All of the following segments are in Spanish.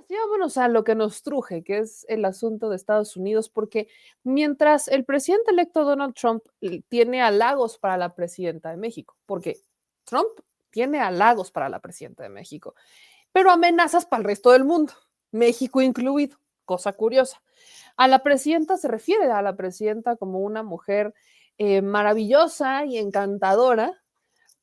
ya vámonos a lo que nos truje, que es el asunto de Estados Unidos, porque mientras el presidente electo Donald Trump tiene halagos para la presidenta de México, porque Trump tiene halagos para la presidenta de México, pero amenazas para el resto del mundo, México incluido, cosa curiosa. A la presidenta se refiere a la presidenta como una mujer maravillosa y encantadora,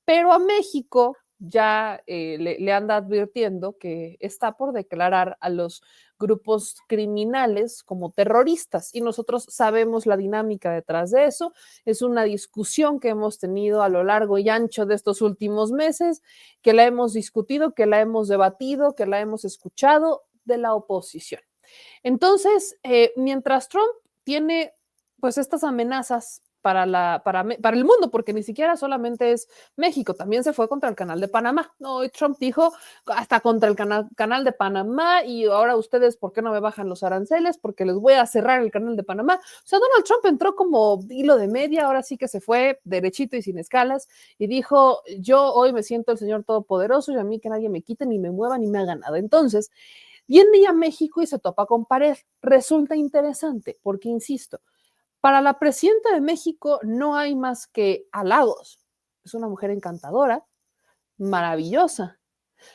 pero a México ya le anda advirtiendo que está por declarar a los grupos criminales como terroristas y nosotros sabemos la dinámica detrás de eso. Es una discusión que hemos tenido a lo largo y ancho de estos últimos meses, que la hemos discutido, que la hemos debatido, que la hemos escuchado de la oposición. Entonces, mientras Trump tiene pues estas amenazas para el mundo, porque ni siquiera solamente es México, también se fue contra el canal de Panamá. No, y Trump dijo hasta contra el canal de Panamá y ahora ustedes, ¿por qué no me bajan los aranceles? Porque les voy a cerrar el canal de Panamá. O sea, Donald Trump entró como hilo de media, ahora sí que se fue derechito y sin escalas y dijo, yo hoy me siento el Señor Todopoderoso y a mí que nadie me quite, ni me mueva, ni me haga nada. Entonces, viene a México y se topa con pared. Resulta interesante porque, insisto, para la presidenta de México no hay más que halagos. Es una mujer encantadora, maravillosa.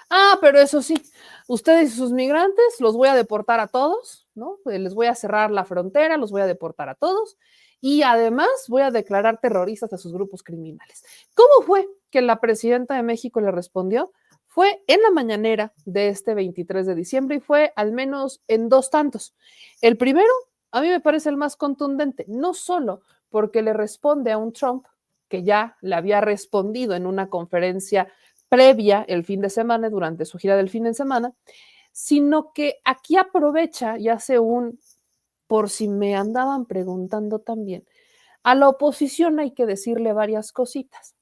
Ah, pero eso sí, ustedes y sus migrantes los voy a deportar a todos, ¿no? Les voy a cerrar la frontera, los voy a deportar a todos y además voy a declarar terroristas a sus grupos criminales. ¿Cómo fue que la presidenta de México le respondió? Fue en la mañanera de este 23 de diciembre y fue al menos en dos tantos. El primero, a mí me parece el más contundente, no solo porque le responde a un Trump que ya le había respondido en una conferencia previa el fin de semana, durante su gira del fin de semana, sino que aquí aprovecha y hace por si me andaban preguntando también, a la oposición hay que decirle varias cositas,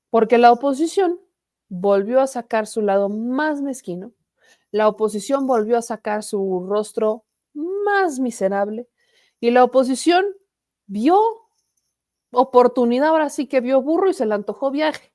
porque la oposición volvió a sacar su lado más mezquino, la oposición volvió a sacar su rostro más miserable y la oposición vio oportunidad, ahora sí que vio burro y se le antojó viaje.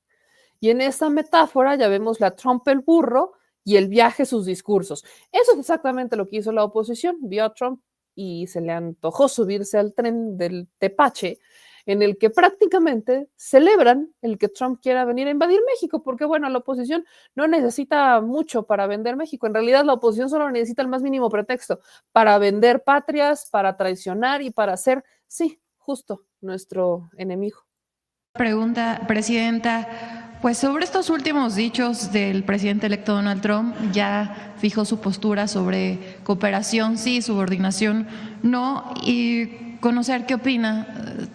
Y en esa metáfora ya vemos la Trump el burro y el viaje sus discursos. Eso es exactamente lo que hizo la oposición. Vio a Trump y se le antojó subirse al tren del tepache en el que prácticamente celebran el que Trump quiera venir a invadir México, porque bueno, la oposición no necesita mucho para vender México. En realidad la oposición solo necesita el más mínimo pretexto para vender patrias, para traicionar y para ser, sí, justo nuestro enemigo. Pregunta, presidenta, pues sobre estos últimos dichos del presidente electo Donald Trump, ya fijó su postura sobre cooperación sí, subordinación no, y conocer qué opina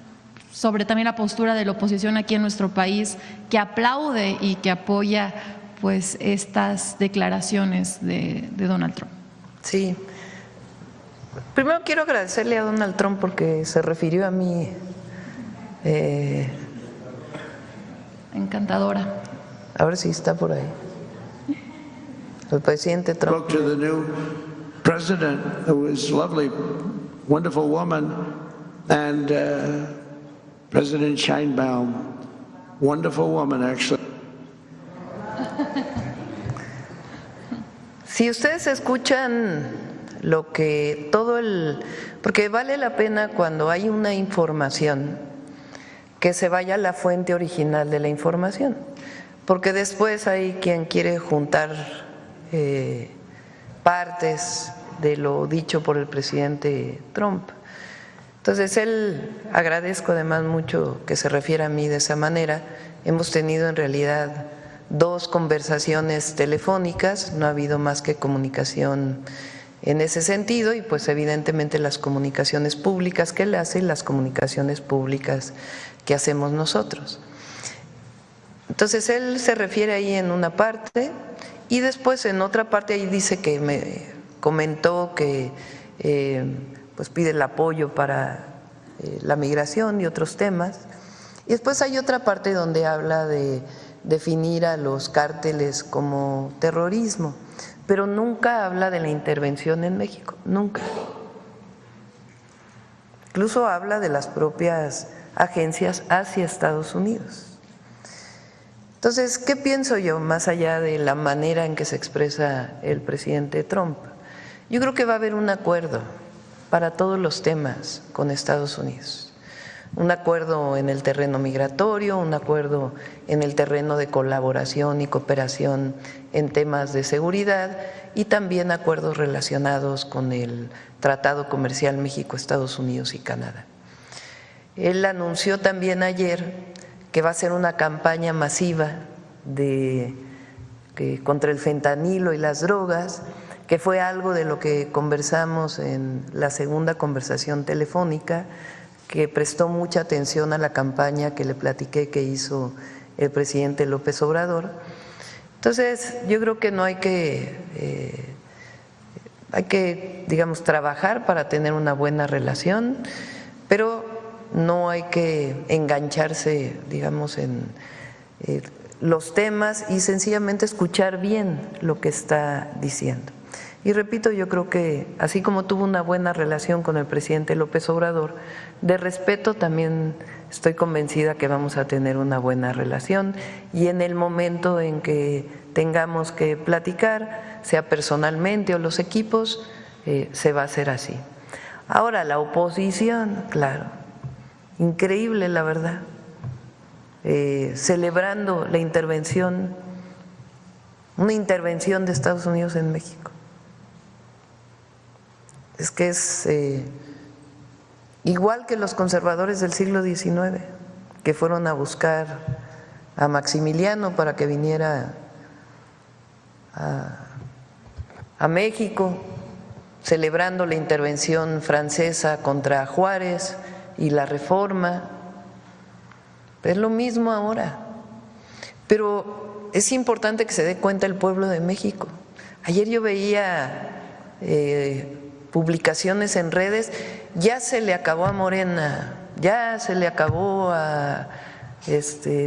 sobre también la postura de la oposición aquí en nuestro país, que aplaude y que apoya pues estas declaraciones de Donald Trump. Sí. Primero quiero agradecerle a Donald Trump porque se refirió a mí. Encantadora. A ver si está por ahí. El presidente Trump. Spoke to the new president, who is lovely, wonderful woman, and President Sheinbaum, wonderful woman, actually. Si ustedes escuchan lo que porque vale la pena cuando hay una información que se vaya a la fuente original de la información, porque después hay quien quiere juntar partes de lo dicho por el presidente Trump. Entonces, agradezco además mucho que se refiera a mí de esa manera. Hemos tenido en realidad 2 conversaciones telefónicas, no ha habido más que comunicación en ese sentido y pues evidentemente las comunicaciones públicas que él hace y las comunicaciones públicas que hacemos nosotros. Entonces él se refiere ahí en una parte y después en otra parte ahí dice que me comentó que pues pide el apoyo para la migración y otros temas. Y después hay otra parte donde habla de definir a los cárteles como terrorismo, pero nunca habla de la intervención en México, nunca. Incluso habla de las propias agencias hacia Estados Unidos. Entonces, ¿qué pienso yo más allá de la manera en que se expresa el presidente Trump? Yo creo que va a haber un acuerdo para todos los temas con Estados Unidos. Un acuerdo en el terreno migratorio, un acuerdo en el terreno de colaboración y cooperación en temas de seguridad y también acuerdos relacionados con el Tratado Comercial México-Estados Unidos y Canadá. Él anunció también ayer que va a ser una campaña masiva contra el fentanilo y las drogas, que fue algo de lo que conversamos en la segunda conversación telefónica, que prestó mucha atención a la campaña que le platiqué que hizo el presidente López Obrador. Entonces, yo creo que no hay que, digamos, trabajar para tener una buena relación, pero no hay que engancharse, digamos, en los temas y sencillamente escuchar bien lo que está diciendo. Y repito, yo creo que así como tuvo una buena relación con el presidente López Obrador, de respeto también estoy convencida que vamos a tener una buena relación y en el momento en que tengamos que platicar, sea personalmente o los equipos, se va a hacer así. Ahora, la oposición, claro, increíble la verdad, celebrando la intervención, una intervención de Estados Unidos en México. Es que es igual que los conservadores del siglo XIX, que fueron a buscar a Maximiliano para que viniera a México, celebrando la intervención francesa contra Juárez y la Reforma. Es lo mismo ahora, pero es importante que se dé cuenta el pueblo de México. Ayer yo veía publicaciones en redes, ya se le acabó a Morena, ya se le acabó a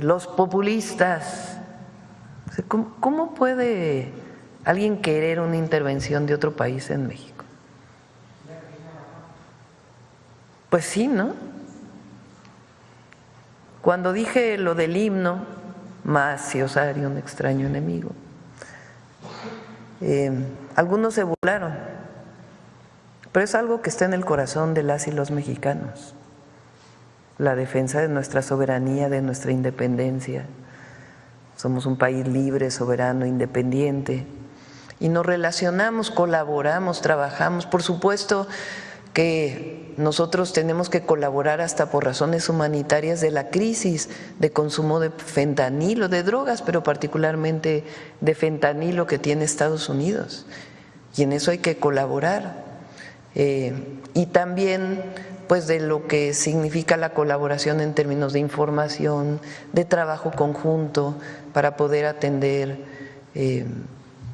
los populistas. ¿Cómo puede alguien querer una intervención de otro país en México? Pues sí, ¿no? Cuando dije lo del himno, Masi Osario, un extraño enemigo, algunos se burlaron, pero es algo que está en el corazón de las y los mexicanos, la defensa de nuestra soberanía, de nuestra independencia. Somos un país libre, soberano, independiente, y nos relacionamos, colaboramos, trabajamos. Por supuesto que nosotros tenemos que colaborar hasta por razones humanitarias de la crisis de consumo de fentanilo, de drogas, pero particularmente de fentanilo que tiene Estados Unidos, y en eso hay que colaborar. Y también pues de lo que significa la colaboración en términos de información, de trabajo conjunto para poder atender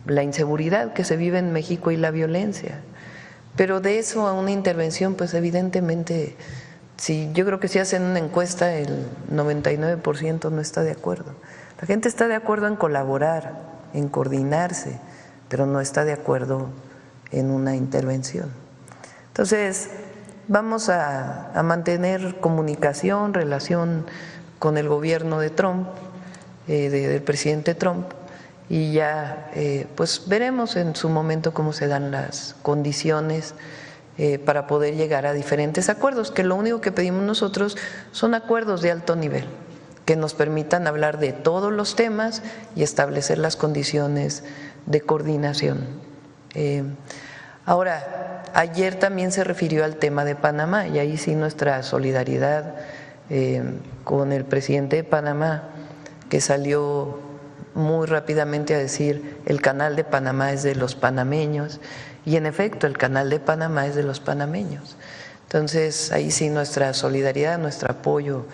la inseguridad que se vive en México y la violencia. Pero de eso a una intervención, pues evidentemente, yo creo que si hacen una encuesta, el 99% no está de acuerdo. La gente está de acuerdo en colaborar, en coordinarse, pero no está de acuerdo en una intervención. Entonces, vamos a mantener comunicación, relación con el gobierno de Trump, del presidente Trump, y ya pues veremos en su momento cómo se dan las condiciones para poder llegar a diferentes acuerdos, que lo único que pedimos nosotros son acuerdos de alto nivel, que nos permitan hablar de todos los temas y establecer las condiciones de coordinación. Ahora, ayer también se refirió al tema de Panamá, y ahí sí nuestra solidaridad con el presidente de Panamá, que salió muy rápidamente a decir el canal de Panamá es de los panameños, y en efecto el canal de Panamá es de los panameños. Entonces ahí sí nuestra solidaridad, nuestro apoyo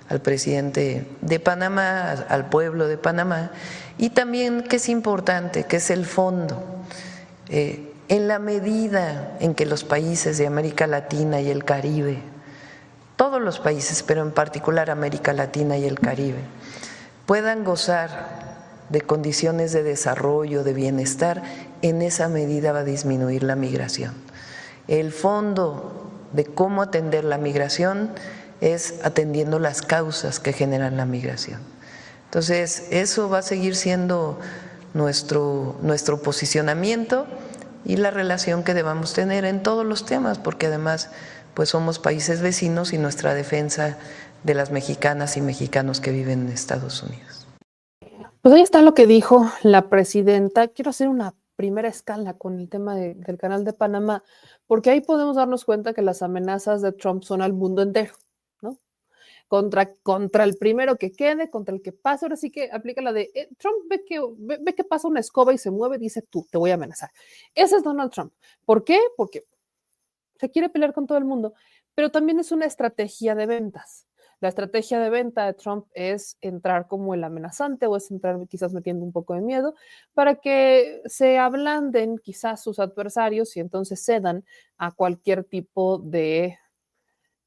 al presidente de Panamá, al pueblo de Panamá, y también que es importante, que es el fondo. En la medida en que los países de América Latina y el Caribe, todos los países, pero en particular América Latina y el Caribe, puedan gozar de condiciones de desarrollo, de bienestar, en esa medida va a disminuir la migración. El fondo de cómo atender la migración es atendiendo las causas que generan la migración. Entonces, eso va a seguir siendo nuestro posicionamiento y la relación que debamos tener en todos los temas, porque además pues somos países vecinos y nuestra defensa de las mexicanas y mexicanos que viven en Estados Unidos. Pues ahí está lo que dijo la presidenta. Quiero hacer una primera escala con el tema del Canal de Panamá, porque ahí podemos darnos cuenta que las amenazas de Trump son al mundo entero, ¿no? Contra el primero que quede, contra el que pase. Ahora sí que aplica la de Trump ve que pasa una escoba y se mueve, dice tú, te voy a amenazar. Ese es Donald Trump. ¿Por qué? Porque se quiere pelear con todo el mundo, pero también es una estrategia de ventas. La estrategia de venta de Trump es entrar como el amenazante o es entrar quizás metiendo un poco de miedo para que se ablanden quizás sus adversarios y entonces cedan a cualquier tipo de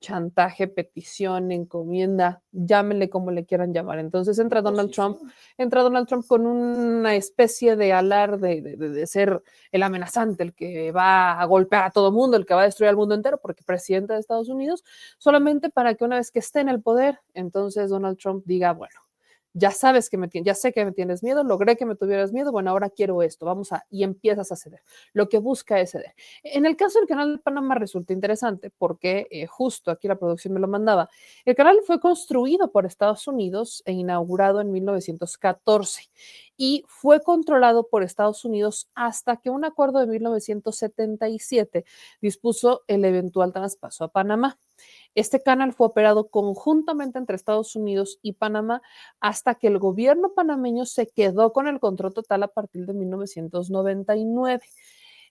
chantaje, petición, encomienda, llámenle como le quieran llamar. Entonces entra Donald Trump con una especie de alarde de ser el amenazante, el que va a golpear a todo mundo, el que va a destruir al mundo entero, porque presidente de Estados Unidos, solamente para que una vez que esté en el poder, entonces Donald Trump diga, bueno, ya sabes que ya sé que me tienes miedo, logré que me tuvieras miedo, bueno, ahora quiero esto, y empiezas a ceder. Lo que busca es ceder. En el caso del Canal de Panamá resulta interesante porque justo aquí la producción me lo mandaba. El canal fue construido por Estados Unidos e inaugurado en 1914 y fue controlado por Estados Unidos hasta que un acuerdo de 1977 dispuso el eventual traspaso a Panamá. Este canal fue operado conjuntamente entre Estados Unidos y Panamá hasta que el gobierno panameño se quedó con el control total a partir de 1999.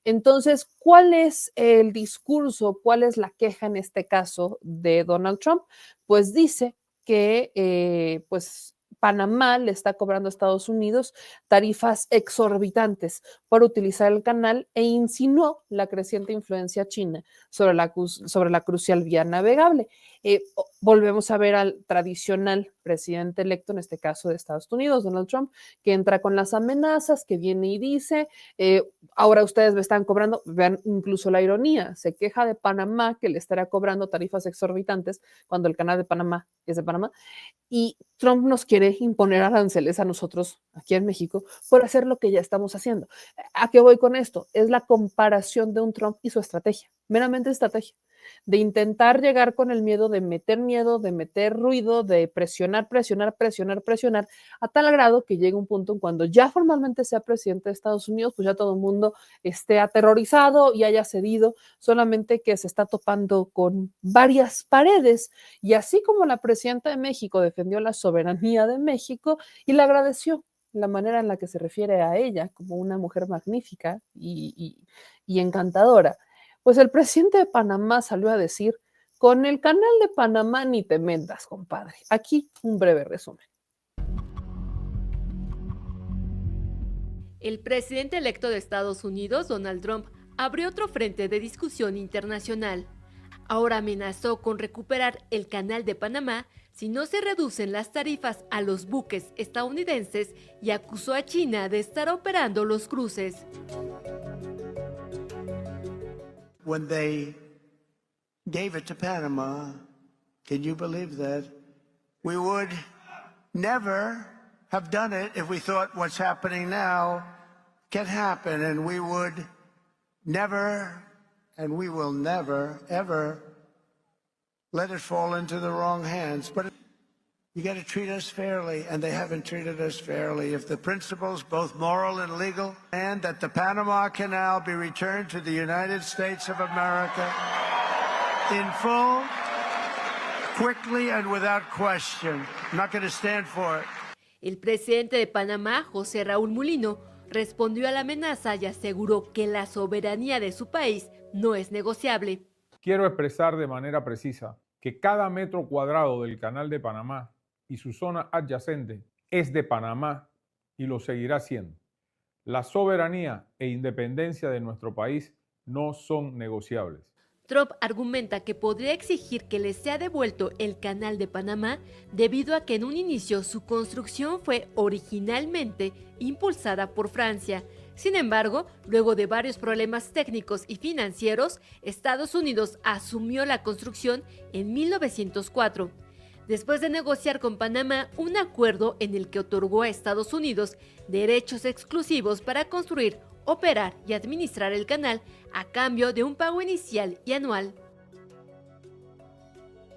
Entonces, ¿cuál es el discurso? ¿Cuál es la queja en este caso de Donald Trump? Pues dice que pues Panamá le está cobrando a Estados Unidos tarifas exorbitantes por utilizar el canal e insinuó la creciente influencia china sobre la crucial vía navegable. Volvemos a ver al tradicional presidente electo, en este caso de Estados Unidos, Donald Trump, que entra con las amenazas, que viene y dice, ahora ustedes me están cobrando, vean incluso la ironía, se queja de Panamá que le estará cobrando tarifas exorbitantes cuando el canal de Panamá es de Panamá, y Trump nos quiere imponer aranceles a nosotros aquí en México por hacer lo que ya estamos haciendo. ¿A qué voy con esto? Es la comparación de un Trump y su estrategia, meramente estrategia, de intentar llegar con el miedo, de meter ruido, de presionar, a tal grado que llegue un punto en cuando ya formalmente sea presidente de Estados Unidos, pues ya todo el mundo esté aterrorizado y haya cedido, solamente que se está topando con varias paredes. Y así como la presidenta de México defendió la soberanía de México y le agradeció la manera en la que se refiere a ella como una mujer magnífica y encantadora, pues el presidente de Panamá salió a decir, con el canal de Panamá ni te metas, compadre. Aquí un breve resumen. El presidente electo de Estados Unidos, Donald Trump, abrió otro frente de discusión internacional. Ahora amenazó con recuperar el canal de Panamá si no se reducen las tarifas a los buques estadounidenses y acusó a China de estar operando los cruces. When they gave it to Panama, can you believe that? We would never have done it if we thought what's happening now can happen, and we would never, and we will never, ever let it fall into the wrong hands. But you got to treat us fairly, and they haven't treated us fairly. If the principles, both moral and legal, and that the Panama Canal be returned to the United States of America in full, quickly, and without question. I'm not going to stand for it. El presidente de Panamá, José Raúl Mulino, respondió a la amenaza y aseguró que la soberanía de su país no es negociable. Quiero expresar de manera precisa que cada metro cuadrado del Canal de Panamá y su zona adyacente es de Panamá y lo seguirá siendo. La soberanía e independencia de nuestro país no son negociables. Trump argumenta que podría exigir que le sea devuelto el Canal de Panamá debido a que en un inicio su construcción fue originalmente impulsada por Francia. Sin embargo, luego de varios problemas técnicos y financieros, Estados Unidos asumió la construcción en 1904. después de negociar con Panamá un acuerdo en el que otorgó a Estados Unidos derechos exclusivos para construir, operar y administrar el canal a cambio de un pago inicial y anual.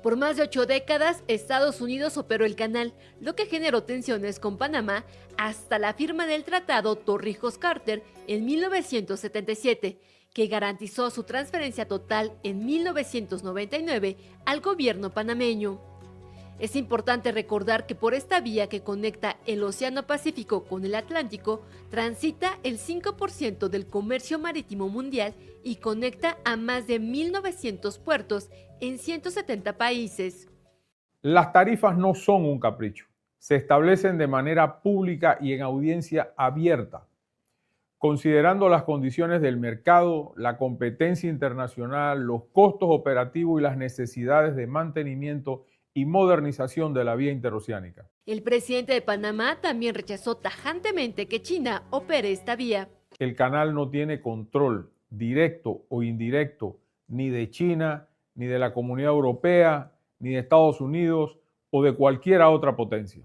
Por más de 8 décadas, Estados Unidos operó el canal, lo que generó tensiones con Panamá hasta la firma del Tratado Torrijos-Carter en 1977, que garantizó su transferencia total en 1999 al gobierno panameño. Es importante recordar que por esta vía que conecta el Océano Pacífico con el Atlántico, transita el 5% del comercio marítimo mundial y conecta a más de 1.900 puertos en 170 países. Las tarifas no son un capricho. Se establecen de manera pública y en audiencia abierta, considerando las condiciones del mercado, la competencia internacional, los costos operativos y las necesidades de mantenimiento y modernización de la vía interoceánica. El presidente de Panamá también rechazó tajantemente que China opere esta vía. El canal no tiene control directo o indirecto ni de China, ni de la Comunidad Europea, ni de Estados Unidos o de cualquier otra potencia.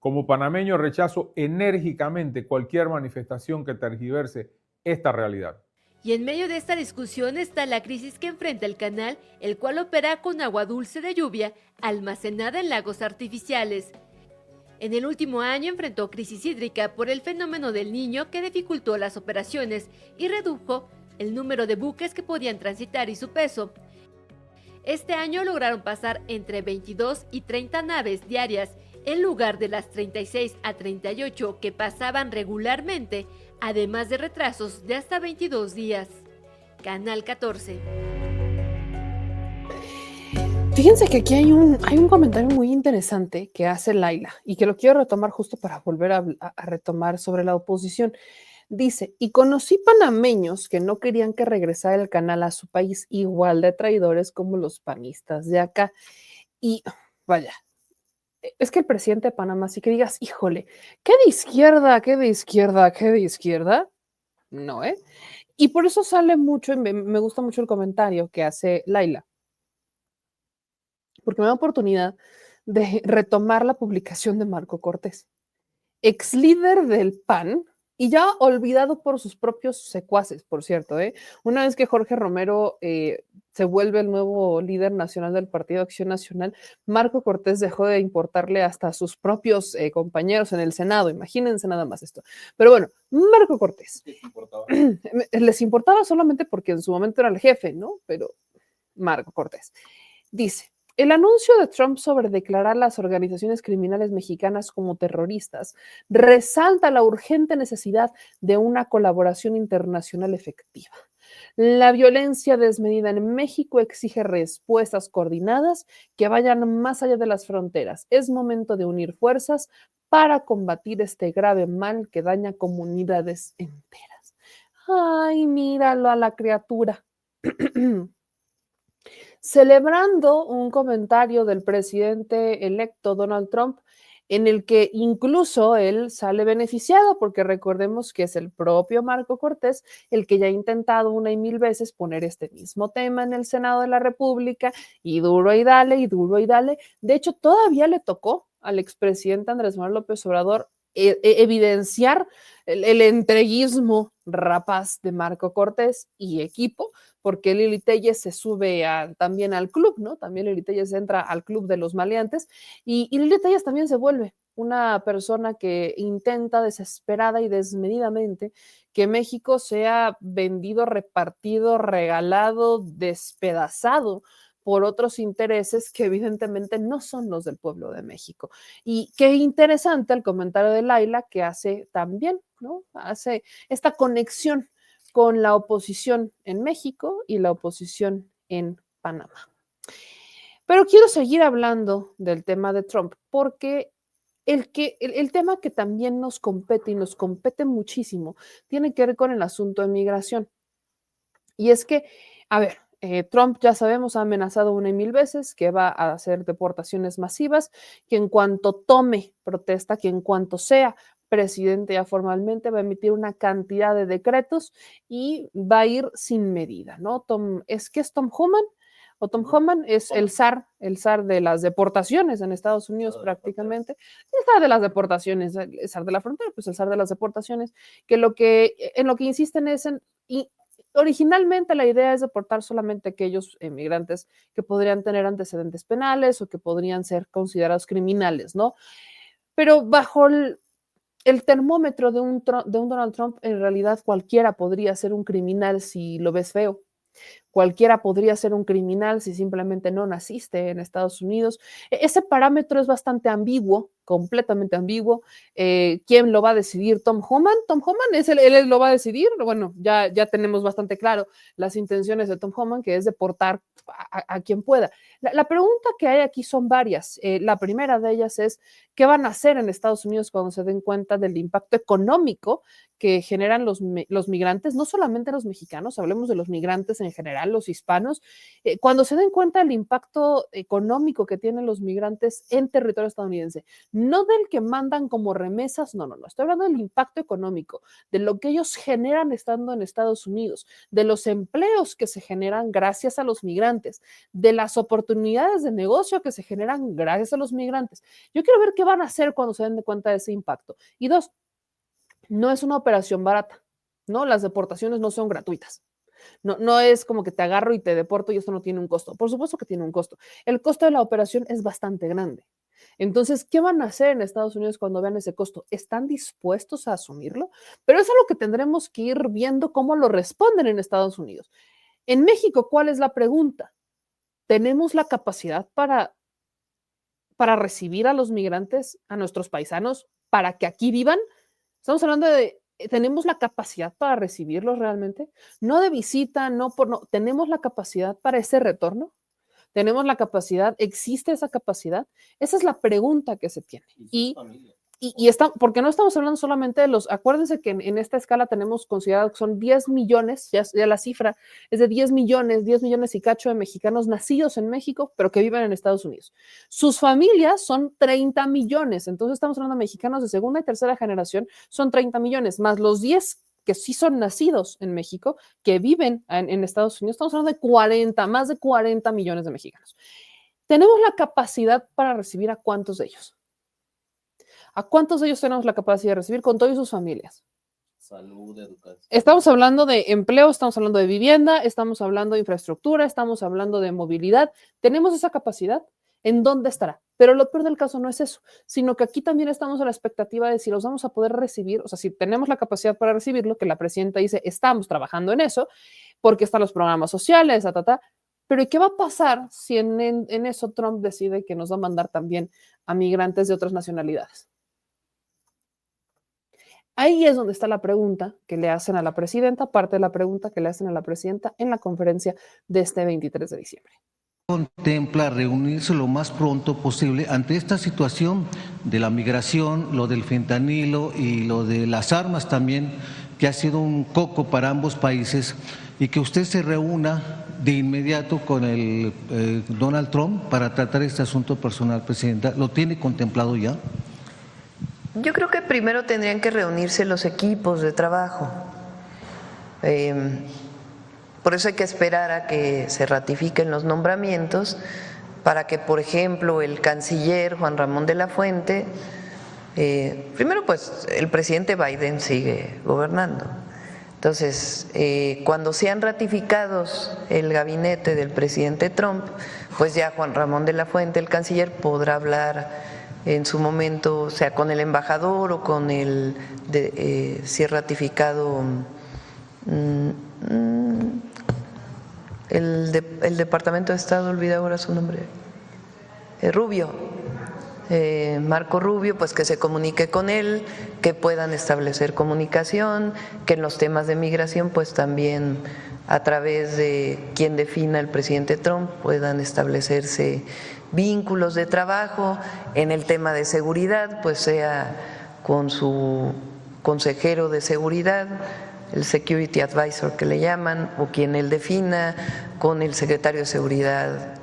Como panameño rechazo enérgicamente cualquier manifestación que tergiverse esta realidad. Y en medio de esta discusión está la crisis que enfrenta el canal, el cual opera con agua dulce de lluvia almacenada en lagos artificiales. En el último año enfrentó crisis hídrica por el fenómeno del Niño que dificultó las operaciones y redujo el número de buques que podían transitar y su peso. Este año lograron pasar entre 22 y 30 naves diarias, en lugar de las 36 a 38 que pasaban regularmente, además de retrasos de hasta 22 días. Canal 14. Fíjense que aquí hay un comentario muy interesante que hace Laila y que lo quiero retomar justo para volver a retomar sobre la oposición. Dice, y conocí panameños que no querían que regresara el canal a su país, igual de traidores como los panistas de acá. Y vaya, es que el presidente de Panamá, sí que digas, híjole, ¿qué de izquierda, qué de izquierda, qué de izquierda? No, ¿eh? Y por eso sale mucho, y me gusta mucho el comentario que hace Laila, porque me da oportunidad de retomar la publicación de Marco Cortés, ex líder del PAN, y ya olvidado por sus propios secuaces, por cierto, ¿eh? Una vez que Jorge Romero se vuelve el nuevo líder nacional del Partido Acción Nacional, Marco Cortés dejó de importarle hasta a sus propios compañeros en el Senado, imagínense nada más esto. Pero bueno, Marco Cortés. Les importaba solamente porque en su momento era el jefe, ¿no? Pero Marco Cortés dice, el anuncio de Trump sobre declarar las organizaciones criminales mexicanas como terroristas resalta la urgente necesidad de una colaboración internacional efectiva. La violencia desmedida en México exige respuestas coordinadas que vayan más allá de las fronteras. Es momento de unir fuerzas para combatir este grave mal que daña comunidades enteras. Ay, míralo a la criatura. Celebrando un comentario del presidente electo Donald Trump, en el que incluso él sale beneficiado, porque recordemos que es el propio Marco Cortés el que ya ha intentado una y mil veces poner este mismo tema en el Senado de la República, y duro y dale, y duro y dale. De hecho, todavía le tocó al expresidente Andrés Manuel López Obrador evidenciar el entreguismo rapaz de Marco Cortés y equipo, porque Lili Telles se sube también al club, ¿no? También Lili Telles entra al club de los maleantes y Lili Telles también se vuelve una persona que intenta desesperada y desmedidamente que México sea vendido, repartido, regalado, despedazado por otros intereses que evidentemente no son los del pueblo de México. Y qué interesante el comentario de Laila que hace también, ¿no? Hace esta conexión con la oposición en México y la oposición en Panamá. Pero quiero seguir hablando del tema de Trump porque el tema que también nos compete y nos compete muchísimo tiene que ver con el asunto de migración. Y es que, a ver, Trump, ya sabemos, ha amenazado una y mil veces que va a hacer deportaciones masivas, que en cuanto tome protesta, que en cuanto sea presidente ya formalmente, va a emitir una cantidad de decretos y va a ir sin medida, ¿no? ¿Es que es Tom Homan o Tom Homan es el zar de las deportaciones en Estados Unidos prácticamente, el zar de las deportaciones, el zar de la frontera, pues el zar de las deportaciones, que en lo que insisten es y originalmente la idea es deportar solamente aquellos migrantes que podrían tener antecedentes penales o que podrían ser considerados criminales, ¿no? Pero bajo el termómetro de un Donald Trump, en realidad cualquiera podría ser un criminal si lo ves feo. Cualquiera podría ser un criminal si simplemente no naciste en Estados Unidos. Ese parámetro es bastante ambiguo, completamente ambiguo. ¿Quién lo va a decidir? ¿Tom Homan? Tom Homan él lo va a decidir. Bueno, ya tenemos bastante claro las intenciones de Tom Homan, que es deportar a quien pueda. La pregunta que hay aquí son varias. La primera de ellas es, ¿qué van a hacer en Estados Unidos cuando se den cuenta del impacto económico que generan los migrantes, no solamente los mexicanos, hablemos de los migrantes en general, los hispanos, cuando se den cuenta del impacto económico que tienen los migrantes en territorio estadounidense, no del que mandan como remesas, no, estoy hablando del impacto económico, de lo que ellos generan estando en Estados Unidos, de los empleos que se generan gracias a los migrantes, de las oportunidades de negocio que se generan gracias a los migrantes. Yo quiero ver qué van a hacer cuando se den cuenta de ese impacto. Y dos, no es una operación barata, ¿no? Las deportaciones no son gratuitas. No es como que te agarro y te deporto y esto no tiene un costo. Por supuesto que tiene un costo. El costo de la operación es bastante grande. Entonces, ¿qué van a hacer en Estados Unidos cuando vean ese costo? ¿Están dispuestos a asumirlo? Pero es algo que tendremos que ir viendo cómo lo responden en Estados Unidos. En México, ¿cuál es la pregunta? ¿Tenemos la capacidad para recibir a los migrantes, a nuestros paisanos, para que aquí vivan? Estamos hablando de, ¿tenemos la capacidad para recibirlos realmente? No de visita, no, ¿tenemos la capacidad para ese retorno? ¿Tenemos la capacidad? ¿Existe esa capacidad? Esa es la pregunta que se tiene. Porque no estamos hablando solamente de acuérdense que en esta escala tenemos considerado que son 10 millones, ya la cifra es de 10 millones y cacho de mexicanos nacidos en México, pero que viven en Estados Unidos. Sus familias son 30 millones, entonces estamos hablando de mexicanos de segunda y tercera generación, son 30 millones, más los 10 que sí son nacidos en México, que viven en Estados Unidos, estamos hablando de más de 40 millones de mexicanos. ¿Tenemos la capacidad para recibir a cuántos de ellos? ¿A cuántos de ellos tenemos la capacidad de recibir con todas sus familias? Salud, educación. Estamos hablando de empleo, estamos hablando de vivienda, estamos hablando de infraestructura, estamos hablando de movilidad. ¿Tenemos esa capacidad? ¿En dónde estará? Pero lo peor del caso no es eso, sino que aquí también estamos a la expectativa de si los vamos a poder recibir, o sea, si tenemos la capacidad para recibirlo, que la presidenta dice, estamos trabajando en eso, porque están los programas sociales, pero ¿y qué va a pasar si en eso Trump decide que nos va a mandar también a migrantes de otras nacionalidades? Ahí es donde está la pregunta que le hacen a la presidenta, parte de la pregunta que le hacen a la presidenta en la conferencia de este 23 de diciembre. Contempla reunirse lo más pronto posible ante esta situación de la migración, lo del fentanilo y lo de las armas también, que ha sido un coco para ambos países, y que usted se reúna de inmediato con el Donald Trump para tratar este asunto personal, presidenta. ¿Lo tiene contemplado ya? Yo creo que primero tendrían que reunirse los equipos de trabajo. Por eso hay que esperar a que se ratifiquen los nombramientos para que, por ejemplo, el canciller Juan Ramón de la Fuente, primero pues el presidente Biden sigue gobernando. Entonces, cuando sean ratificados el gabinete del presidente Trump, pues ya Juan Ramón de la Fuente, el canciller, podrá hablar en su momento, o sea, con el embajador o con si es ratificado el Departamento de Estado, olvidé ahora su nombre, Rubio, Marco Rubio, pues que se comunique con él, que puedan establecer comunicación, que en los temas de migración pues también a través de quien defina el presidente Trump puedan establecerse vínculos de trabajo. En el tema de seguridad pues sea con su consejero de seguridad, el Security Advisor que le llaman, o quien él defina, con el secretario de Seguridad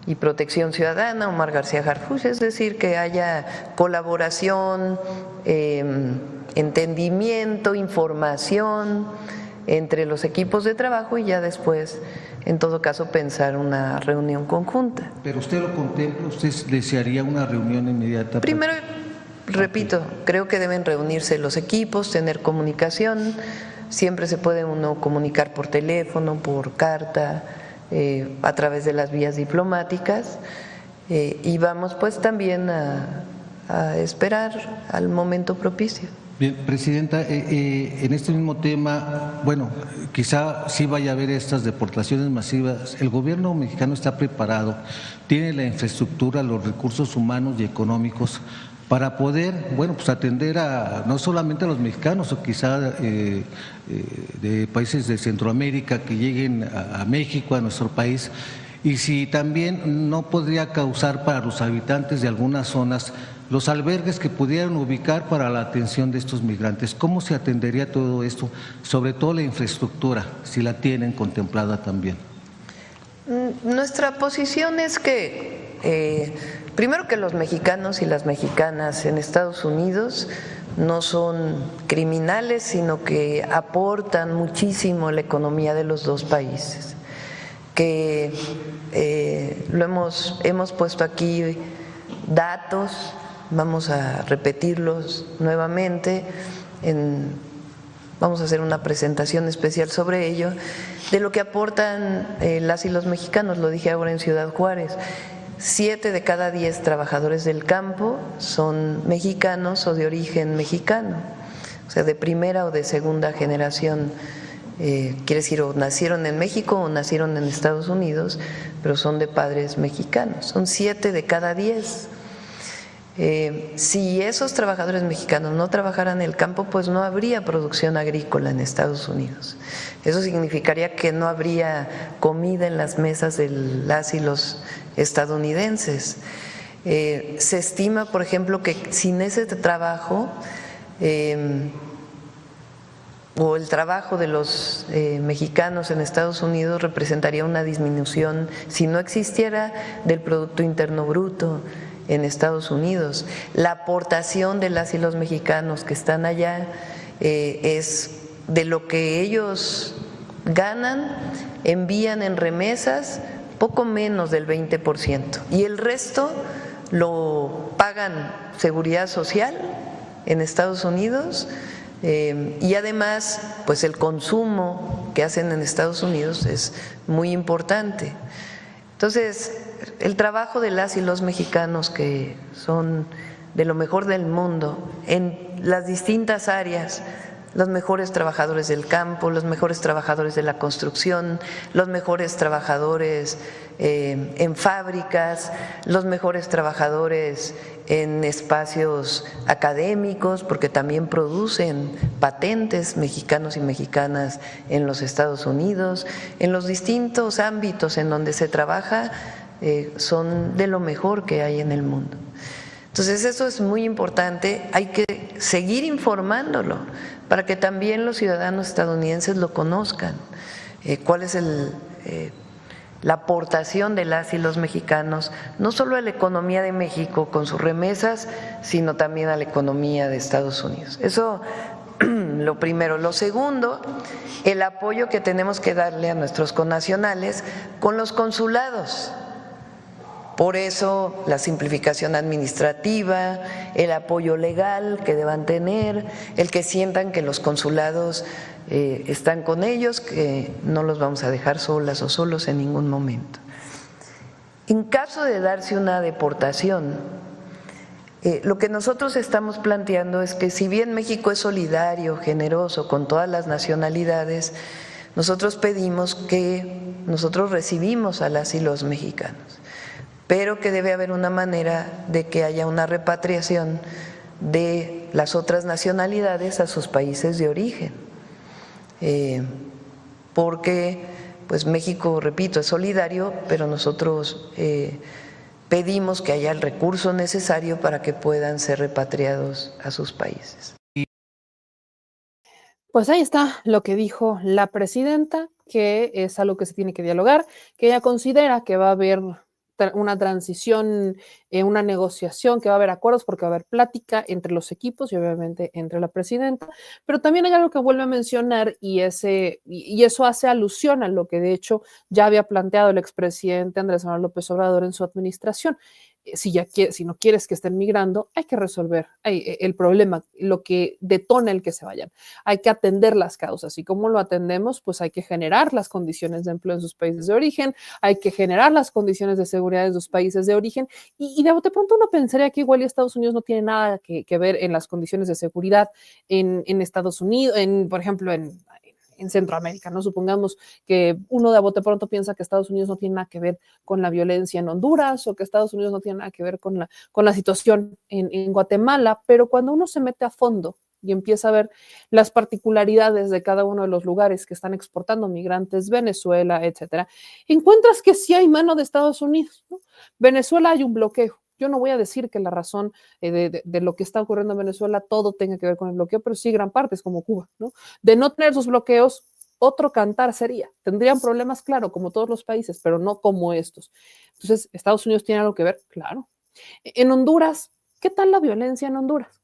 y Protección Ciudadana, Omar García Harfuch, es decir, que haya colaboración, entendimiento, información, entre los equipos de trabajo y ya después, en todo caso, pensar una reunión conjunta. ¿Pero usted lo contempla? ¿Usted desearía una reunión inmediata? Primero, repito, creo que deben reunirse los equipos, tener comunicación. Siempre se puede uno comunicar por teléfono, por carta, a través de las vías diplomáticas, y vamos pues también a esperar al momento propicio. Bien, Presidenta, en este mismo tema, bueno, quizá sí vaya a haber estas deportaciones masivas. ¿El gobierno mexicano está preparado? ¿Tiene la infraestructura, los recursos humanos y económicos para poder, bueno, pues atender a no solamente a los mexicanos o quizá de países de Centroamérica que lleguen a México, a nuestro país? Y si también no podría causar para los habitantes de algunas zonas los albergues que pudieran ubicar para la atención de estos migrantes. ¿Cómo se atendería todo esto? Sobre todo la infraestructura, si la tienen contemplada también. Nuestra posición es que, primero, que los mexicanos y las mexicanas en Estados Unidos no son criminales, sino que aportan muchísimo a la economía de los dos países. Que hemos puesto aquí datos, vamos a repetirlos nuevamente, vamos a hacer una presentación especial sobre ello, de lo que aportan las y los mexicanos. Lo dije ahora en Ciudad Juárez, 7 de cada 10 trabajadores del campo son mexicanos o de origen mexicano, o sea, de primera o de segunda generación. Quiere decir, o nacieron en México o nacieron en Estados Unidos, pero son de padres mexicanos, son 7 de cada 10. Si esos trabajadores mexicanos no trabajaran en el campo, pues no habría producción agrícola en Estados Unidos. Eso significaría que no habría comida en las mesas de las y los estadounidenses. Se estima, por ejemplo, que sin ese trabajo o el trabajo de los mexicanos en Estados Unidos representaría una disminución, si no existiera, del Producto Interno Bruto en Estados Unidos. La aportación de las y los mexicanos que están allá es de lo que ellos ganan, envían en remesas poco menos del 20%, y el resto lo pagan Seguridad Social en Estados Unidos, y además pues el consumo que hacen en Estados Unidos es muy importante. Entonces, el trabajo de las y los mexicanos, que son de lo mejor del mundo en las distintas áreas, los mejores trabajadores del campo, los mejores trabajadores de la construcción, los mejores trabajadores en fábricas, los mejores trabajadores en espacios académicos, porque también producen patentes mexicanos y mexicanas en los Estados Unidos, en los distintos ámbitos en donde se trabaja, son de lo mejor que hay en el mundo. Entonces eso es muy importante, hay que seguir informándolo para que también los ciudadanos estadounidenses lo conozcan, cuál es la aportación de las y los mexicanos, no solo a la economía de México con sus remesas, sino también a la economía de Estados Unidos. Eso lo primero. Lo segundo, el apoyo que tenemos que darle a nuestros connacionales con los consulados. Por eso la simplificación administrativa, el apoyo legal que deban tener, el que sientan que los consulados están con ellos, que no los vamos a dejar solas o solos en ningún momento. En caso de darse una deportación, lo que nosotros estamos planteando es que, si bien México es solidario, generoso con todas las nacionalidades, nosotros pedimos que nosotros recibimos a las y los mexicanos, pero que debe haber una manera de que haya una repatriación de las otras nacionalidades a sus países de origen, porque pues México, repito, es solidario, pero nosotros pedimos que haya el recurso necesario para que puedan ser repatriados a sus países. Pues ahí está lo que dijo la presidenta, que es algo que se tiene que dialogar, que ella considera que va a haber una transición, una negociación, que va a haber acuerdos porque va a haber plática entre los equipos y obviamente entre la presidenta, pero también hay algo que vuelve a mencionar y eso hace alusión a lo que de hecho ya había planteado el expresidente Andrés Manuel López Obrador en su administración. Si no quieres que estén migrando, hay que resolver el problema, lo que detona el que se vayan. Hay que atender las causas y cómo lo atendemos, pues hay que generar las condiciones de empleo en sus países de origen, hay que generar las condiciones de seguridad en sus países de origen y de pronto uno pensaría que igual Estados Unidos no tiene nada que ver en las condiciones de seguridad en Estados Unidos, por ejemplo, en Centroamérica, ¿no? Supongamos que uno de bote pronto piensa que Estados Unidos no tiene nada que ver con la violencia en Honduras o que Estados Unidos no tiene nada que ver con la situación en Guatemala, pero cuando uno se mete a fondo y empieza a ver las particularidades de cada uno de los lugares que están exportando migrantes, Venezuela, etcétera, encuentras que sí hay mano de Estados Unidos, ¿no? Venezuela hay un bloqueo. Yo no voy a decir que la razón de lo que está ocurriendo en Venezuela todo tenga que ver con el bloqueo, pero sí gran parte es como Cuba, ¿no? De no tener sus bloqueos, otro cantar sería. Tendrían problemas, claro, como todos los países, pero no como estos. Entonces, ¿Estados Unidos tiene algo que ver? Claro. En Honduras, ¿qué tal la violencia en Honduras?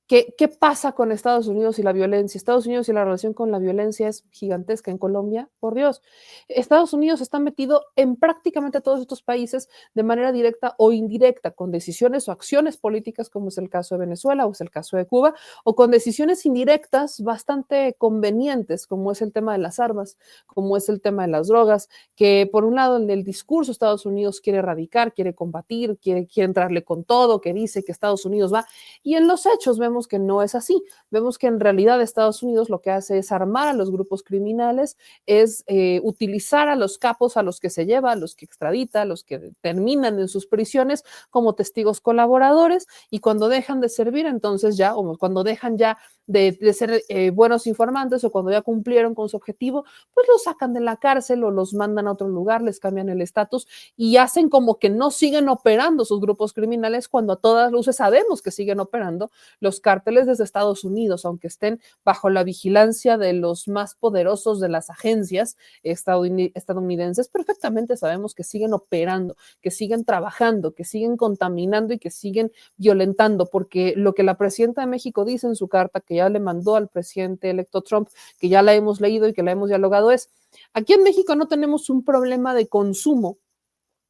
¿Qué pasa con Estados Unidos y la violencia? Estados Unidos y la relación con la violencia es gigantesca en Colombia, por Dios. Estados Unidos está metido en prácticamente todos estos países de manera directa o indirecta, con decisiones o acciones políticas, como es el caso de Venezuela o es el caso de Cuba, o con decisiones indirectas bastante convenientes, como es el tema de las armas, como es el tema de las drogas, que por un lado en el discurso Estados Unidos quiere erradicar, quiere combatir, quiere entrarle con todo, que dice que Estados Unidos va, y en los hechos vemos que no es así. Vemos que en realidad Estados Unidos lo que hace es armar a los grupos criminales, es utilizar a los capos a los que se lleva, a los que extradita, a los que terminan en sus prisiones como testigos colaboradores y cuando dejan de servir, entonces ya, o cuando dejan ya de ser buenos informantes o cuando ya cumplieron con su objetivo, pues los sacan de la cárcel o los mandan a otro lugar, les cambian el estatus y hacen como que no siguen operando sus grupos criminales cuando a todas luces sabemos que siguen operando los cárteles desde Estados Unidos, aunque estén bajo la vigilancia de los más poderosos de las agencias estadounidenses, perfectamente sabemos que siguen operando, que siguen trabajando, que siguen contaminando y que siguen violentando, porque lo que la presidenta de México dice en su carta que ya le mandó al presidente electo Trump, que ya la hemos leído y que la hemos dialogado, es: aquí en México no tenemos un problema de consumo.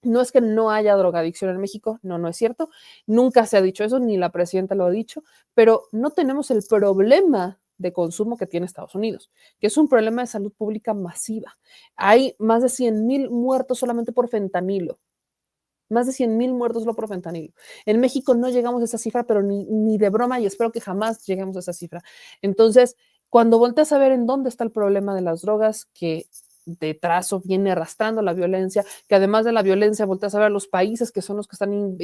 No es que no haya drogadicción en México, no es cierto, nunca se ha dicho eso, ni la presidenta lo ha dicho, pero no tenemos el problema de consumo que tiene Estados Unidos, que es un problema de salud pública masiva. Hay más de 100,000 muertos solamente por fentanilo, más de 100,000 muertos solo por fentanilo. En México no llegamos a esa cifra, pero ni de broma, y espero que jamás lleguemos a esa cifra. Entonces, cuando volteas a ver en dónde está el problema de las drogas, que detrás viene arrastrando la violencia, que además de la violencia volteas a ver los países que son los que están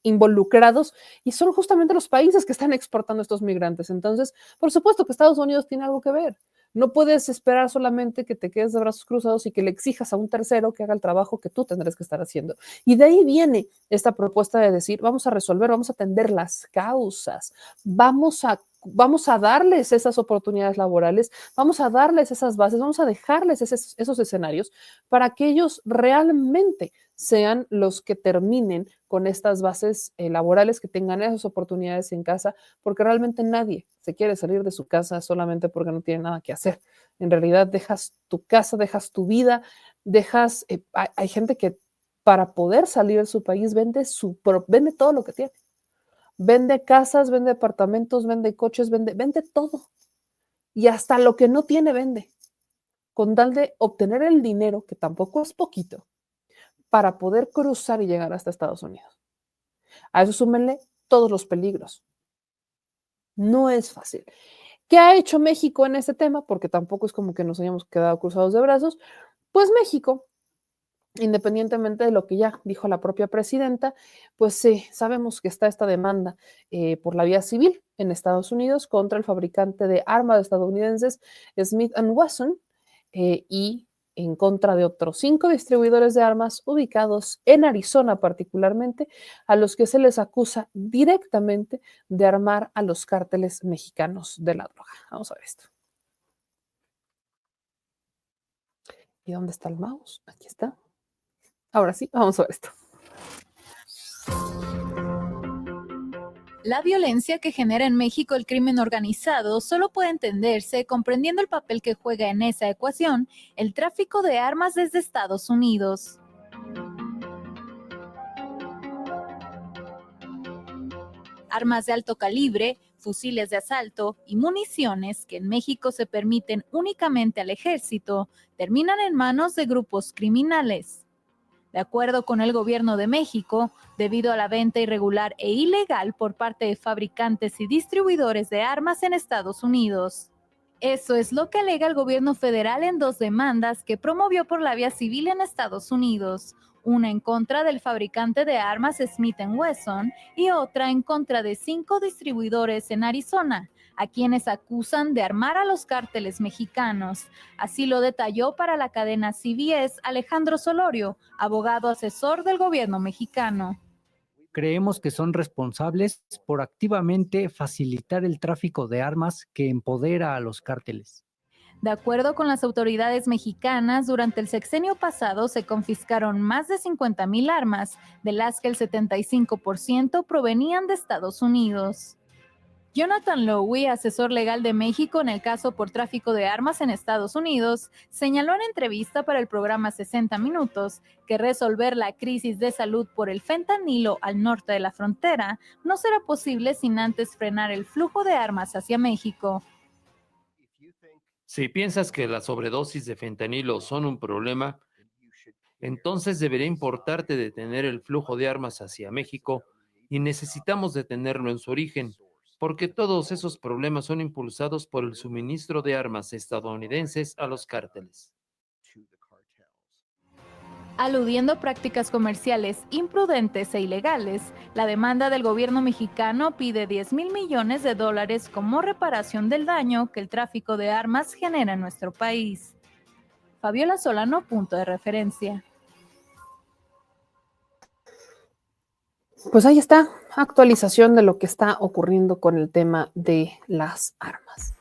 involucrados y son justamente los países que están exportando estos migrantes. Entonces, por supuesto que Estados Unidos tiene algo que ver. No puedes esperar solamente que te quedes de brazos cruzados y que le exijas a un tercero que haga el trabajo que tú tendrás que estar haciendo. Y de ahí viene esta propuesta de decir, vamos a resolver, vamos a atender las causas, vamos a darles esas oportunidades laborales, vamos a darles esas bases, vamos a dejarles esos escenarios para que ellos realmente sean los que terminen con estas bases laborales, que tengan esas oportunidades en casa, porque realmente nadie se quiere salir de su casa solamente porque no tiene nada que hacer. En realidad dejas tu casa, dejas tu vida, hay gente que para poder salir de su país vende todo lo que tiene. Vende casas, vende departamentos, vende coches, vende todo. Y hasta lo que no tiene vende, con tal de obtener el dinero, que tampoco es poquito, para poder cruzar y llegar hasta Estados Unidos. A eso súmenle todos los peligros. No es fácil. ¿Qué ha hecho México en este tema? Porque tampoco es como que nos hayamos quedado cruzados de brazos. Pues México, independientemente de lo que ya dijo la propia presidenta, pues sí, sabemos que está esta demanda por la vía civil en Estados Unidos contra el fabricante de armas estadounidenses Smith & Wesson y en contra de otros 5 distribuidores de armas ubicados en Arizona particularmente, a los que se les acusa directamente de armar a los cárteles mexicanos de la droga. Vamos a ver esto. ¿Y dónde está el mouse? Aquí está. Ahora sí, vamos a ver esto. La violencia que genera en México el crimen organizado solo puede entenderse comprendiendo el papel que juega en esa ecuación el tráfico de armas desde Estados Unidos. Armas de alto calibre, fusiles de asalto y municiones que en México se permiten únicamente al ejército, terminan en manos de grupos criminales. De acuerdo con el gobierno de México, debido a la venta irregular e ilegal por parte de fabricantes y distribuidores de armas en Estados Unidos. Eso es lo que alega el gobierno federal en 2 demandas que promovió por la vía civil en Estados Unidos, una en contra del fabricante de armas Smith & Wesson y otra en contra de 5 distribuidores en Arizona, a quienes acusan de armar a los cárteles mexicanos. Así lo detalló para la cadena CBS Alejandro Solorio, abogado asesor del gobierno mexicano. Creemos que son responsables por activamente facilitar el tráfico de armas que empodera a los cárteles. De acuerdo con las autoridades mexicanas, durante el sexenio pasado se confiscaron más de 50,000 armas, de las que el 75% provenían de Estados Unidos. Jonathan Lowy, asesor legal de México en el caso por tráfico de armas en Estados Unidos, señaló en entrevista para el programa 60 Minutos que resolver la crisis de salud por el fentanilo al norte de la frontera no será posible sin antes frenar el flujo de armas hacia México. Si piensas que las sobredosis de fentanilo son un problema, entonces debería importarte detener el flujo de armas hacia México y necesitamos detenerlo en su origen, porque todos esos problemas son impulsados por el suministro de armas estadounidenses a los cárteles. Aludiendo a prácticas comerciales imprudentes e ilegales, la demanda del gobierno mexicano pide $10,000 millones como reparación del daño que el tráfico de armas genera en nuestro país. Fabiola Solano, punto de referencia. Pues ahí está, actualización de lo que está ocurriendo con el tema de las armas.